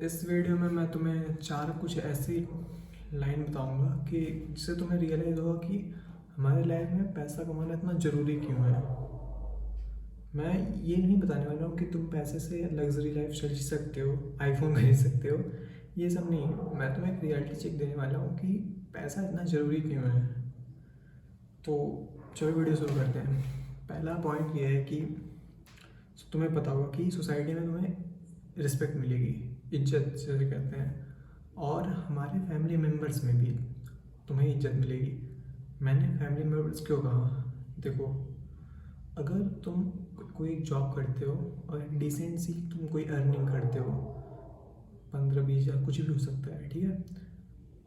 इस वीडियो में मैं तुम्हें चार कुछ ऐसी लाइन बताऊंगा कि जिससे तुम्हें रियलाइज़ होगा कि हमारे लाइफ में पैसा कमाना इतना ज़रूरी क्यों है। मैं ये नहीं बताने वाला हूँ कि तुम पैसे से लग्जरी लाइफ जी सकते हो, आईफोन खरीद सकते हो। ये सब नहीं, मैं तुम्हें एक रियलिटी चेक देने वाला हूँ कि पैसा इतना ज़रूरी क्यों है। तो चलो वीडियो शुरू करते हैं। पहला पॉइंट ये है कि तुम्हें पता होगा कि सोसाइटी में तुम्हें रिस्पेक्ट मिलेगी, इज्जत जिसे कहते हैं, और हमारे फैमिली मेम्बर्स में भी तुम्हें इज्जत मिलेगी। मैंने फैमिली मेम्बर्स क्यों कहा? देखो, अगर तुम कोई जॉब करते हो और डिसेंट सी तुम कोई अर्निंग करते हो, 15-20 हज़ार कुछ भी हो सकता है, ठीक है,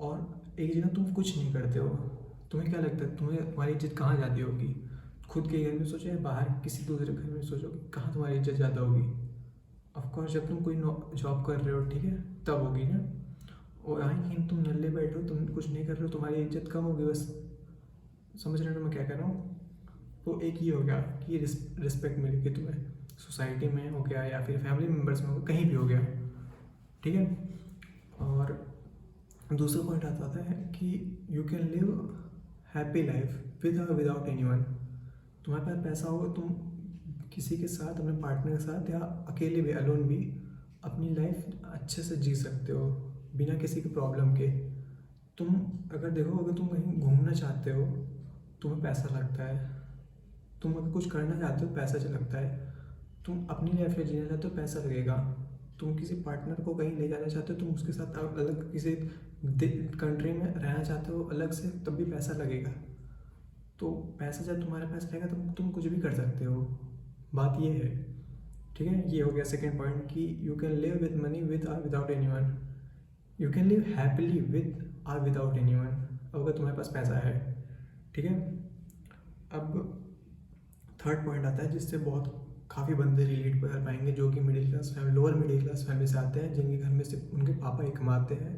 और एक जगह तुम कुछ नहीं करते हो, तुम्हें क्या लगता है तुम्हारी इज्जत कहाँ जाती होगी? खुद के घर में सोचो या बाहर किसी दूसरे घर में सोचो, कहाँ तुम्हारी इज्जत ज़्यादा होगी? ऑफकोर्स जब तुम कोई जॉब कर रहे हो, ठीक है, तब होगी ना। और यहाँ कहीं तुम नल्ले बैठे हो, तुम कुछ नहीं कर रहे हो, तुम्हारी इज्जत कम होगी बस। समझ रहे हो मैं क्या कह रहा हूँ? तो एक ये हो गया कि रिस्पेक्ट मिलेगी तुम्हें, सोसाइटी में हो गया या फिर फैमिली मेम्बर्स में हो गया, कहीं भी हो गया, ठीक है। और दूसरा पॉइंट आता है कि you can live happy life with और विदाउट एनीवन। तुम्हारे पास पैसा होगा, तुम किसी के साथ, अपने पार्टनर के साथ या अकेले भी, अलोन भी, अपनी लाइफ अच्छे से जी सकते हो बिना किसी की प्रॉब्लम के। तुम अगर देखो, अगर तुम कहीं घूमना चाहते हो तुम्हें पैसा लगता है, तुम अगर कुछ करना चाहते हो पैसा लगता है, तुम अपनी लाइफ में जीना चाहते हो पैसा लगेगा, तुम किसी पार्टनर को कहीं ले जाना चाहते हो, तुम उसके साथ अलग किसी कंट्री में रहना चाहते हो अलग से, तब भी पैसा लगेगा। तो पैसा जब तुम्हारे पास रहेगा तब तुम कुछ भी कर सकते हो। बात ये है, ठीक है। ये हो गया सेकेंड पॉइंट कि you can live with money with और without anyone. You can live happily with और विदाउट एनी वन, अगर तुम्हारे पास पैसा है, ठीक है। अब थर्ड पॉइंट आता है जिससे बहुत काफ़ी बंदे रिलेट कर पाएंगे, जो कि middle class family, lower middle class family से आते हैं, जिनके घर में सिर्फ उनके पापा ही कमाते हैं।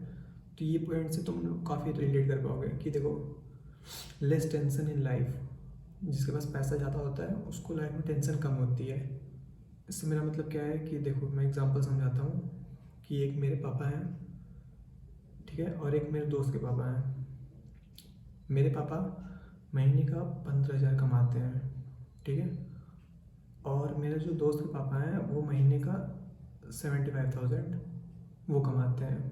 तो ये पॉइंट से तुम काफ़ी रिलेट कर पाओगे कि देखो, लेस टेंशन इन लाइफ। जिसके पास पैसा ज़्यादा होता है उसको लाइफ में टेंशन कम होती है। इससे मेरा मतलब क्या है कि देखो, मैं एग्जांपल समझाता हूँ कि एक मेरे पापा हैं, ठीक है, और एक मेरे दोस्त के पापा हैं। मेरे पापा महीने का 15,000 कमाते हैं, ठीक है, और मेरे जो दोस्त के पापा हैं वो महीने का 75,000 वो कमाते हैं।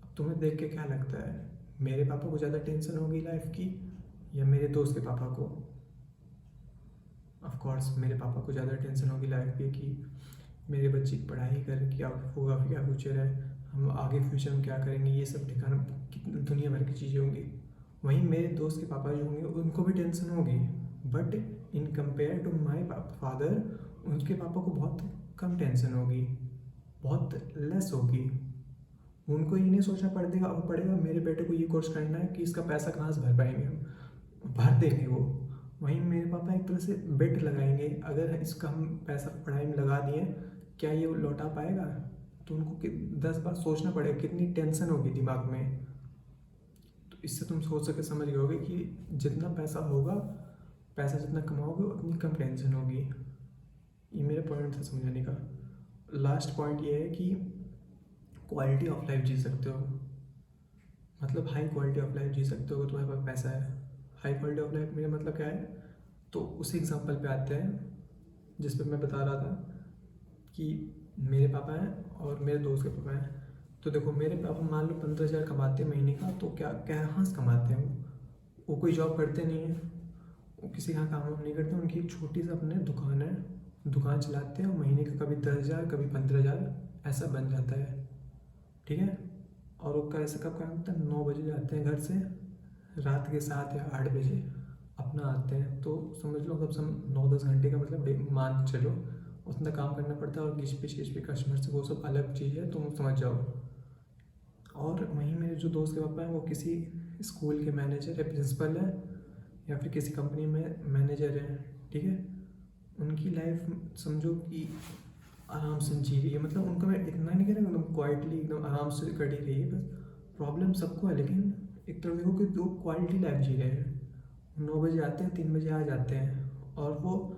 अब तुम्हें देख के क्या लगता है, मेरे पापा को ज़्यादा टेंशन होगी लाइफ की या मेरे दोस्त के पापा को? ऑफ कोर्स मेरे पापा को ज़्यादा टेंशन होगी लाइफ की कि मेरे बच्चे की पढ़ाई कर क्या होगा, क्या फ्यूचर है, हम आगे फ्यूचर में क्या करेंगे, ये सब ठिकाना, कितनी दुनिया भर की चीज़ें होंगी। वहीं मेरे दोस्त के पापा जो होंगे उनको भी टेंशन होगी, but in compare to my father उनके पापा को बहुत कम टेंशन होगी, बहुत लेस होगी। उनको ये नहीं सोचना पड़ेगा मेरे बेटे को ये कोर्स करना है कि इसका पैसा कहाँ से भर पाएंगे, हम भर देंगे वो। वहीं मेरे पापा एक तरह से बेट लगाएंगे, अगर इसका हम पैसा पढ़ाई में लगा दिए, क्या ये लौटा पाएगा? तो उनको 10 बार सोचना पड़ेगा, कितनी टेंशन होगी दिमाग में। तो इससे तुम सोच सके समझ गए होगे कि जितना पैसा होगा, पैसा जितना कमाओगे उतनी कम टेंशन होगी। ये मेरा पॉइंट था समझाने का। लास्ट पॉइंट ये है कि क्वालिटी ऑफ लाइफ जी सकते हो, मतलब हाई क्वालिटी ऑफ लाइफ जी सकते हो अगर तुम्हारे पास पैसा है। हाई क्वालिटी ऑफ लाइफ मेरा मतलब क्या है, तो उसी एग्जांपल पे आते हैं जिस पे मैं बता रहा था कि मेरे पापा हैं और मेरे दोस्त के पापा हैं। तो देखो, मेरे पापा मान लो 15,000 कमाते हैं महीने का, तो क्या कहाँ से कमाते हैं? वो कोई जॉब करते नहीं हैं, वो किसी का काम वाम नहीं करते, उनकी एक छोटी सी अपने दुकान है, दुकान चलाते हैं, और महीने का कभी 10,000 कभी 15,000 ऐसा बन जाता है, ठीक है। और वो कैसे कब काम होता है, 9 बजे जाते हैं घर से, रात के 7 या 8 बजे अपना आते हैं। तो समझ लो कम से कम 9-10 घंटे का मतलब मान चलो उतना काम करना पड़ता है, और घिच पे कस्टमर से, वो सब अलग चीज़ है, तुम समझ जाओ। और वहीं मेरे जो दोस्त के पापा हैं वो किसी स्कूल के मैनेजर या प्रिंसिपल है, या फिर किसी कंपनी में मैनेजर है, ठीक है। उनकी लाइफ समझो कि आराम से जी रही है, मतलब उनका, मैं इतना नहीं कह रहा एकदम क्वाइटली एकदम आराम से कट ही रही है, बस प्रॉब्लम सबको है, लेकिन एक तरफ देखो कि वो क्वालिटी लाइफ जी रहे हैं। 9 बजे आते हैं, 3 बजे आ जाते हैं, और वो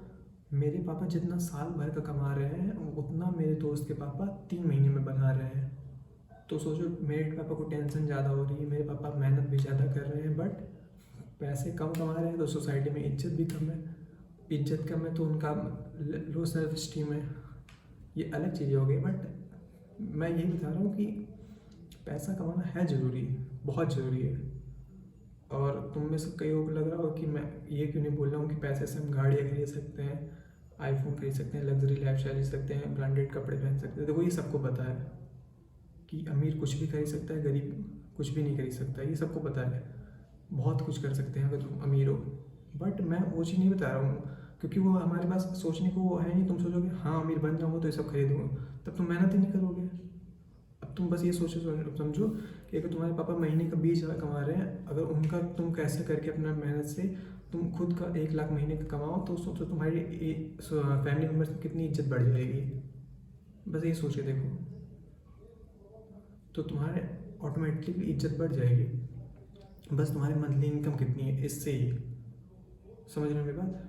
मेरे पापा जितना साल भर का कमा रहे हैं उतना मेरे दोस्त के पापा 3 महीने में बना रहे हैं। तो सोचो मेरे पापा को टेंशन ज़्यादा हो रही है, मेरे पापा मेहनत भी ज़्यादा कर रहे हैं, बट पैसे कम कमा रहे हैं, तो सोसाइटी में इज्जत भी कम है। इज्जत कम है तो उनका लो सेल्फ स्टीम है। ये अलग चीज़ें हो गई, बट मैं यही बता रहा हूँ कि पैसा कमाना है ज़रूरी, बहुत ज़रूरी है। और तुम में से कई को लग रहा हो कि मैं ये क्यों नहीं बोल रहा हूँ कि पैसे से हम गाड़ियाँ खरीद सकते हैं, आईफोन खरीद सकते हैं, लग्जरी लाइफ स्टाइल जी सकते हैं, ब्रांडेड कपड़े पहन सकते हैं। देखो ये सबको पता है कि अमीर कुछ भी खरीद सकता है, गरीब कुछ भी नहीं खरीद सकता, ये सबको पता है। बहुत कुछ कर सकते हैं अगर तुम अमीर हो, बट मैं वो चीज़ नहीं बता रहा हूँ, क्योंकि वो हमारे पास सोचने को वो है नहीं। तुम सोचोगे हाँ अमीर बन जाऊँगा तो ये सब खरीदूँगा, तब तुम मेहनत ही नहीं करोगे। अब तुम बस ये समझो कि अगर तुम्हारे पापा महीने का 20,000 कमा रहे हैं, अगर उनका तुम कैसे करके अपना मेहनत से तुम खुद का 1 लाख महीने का कमाओ, तो सोचो तुम्हारी फैमिली मेम्बर्स की कितनी इज्जत बढ़ जाएगी। बस ये सोच के देखो, तो तुम्हारे ऑटोमेटिकली इज्जत बढ़ जाएगी। बस तुम्हारी मंथली इनकम कितनी है इससे ही, समझ रहे हो मेरी बात।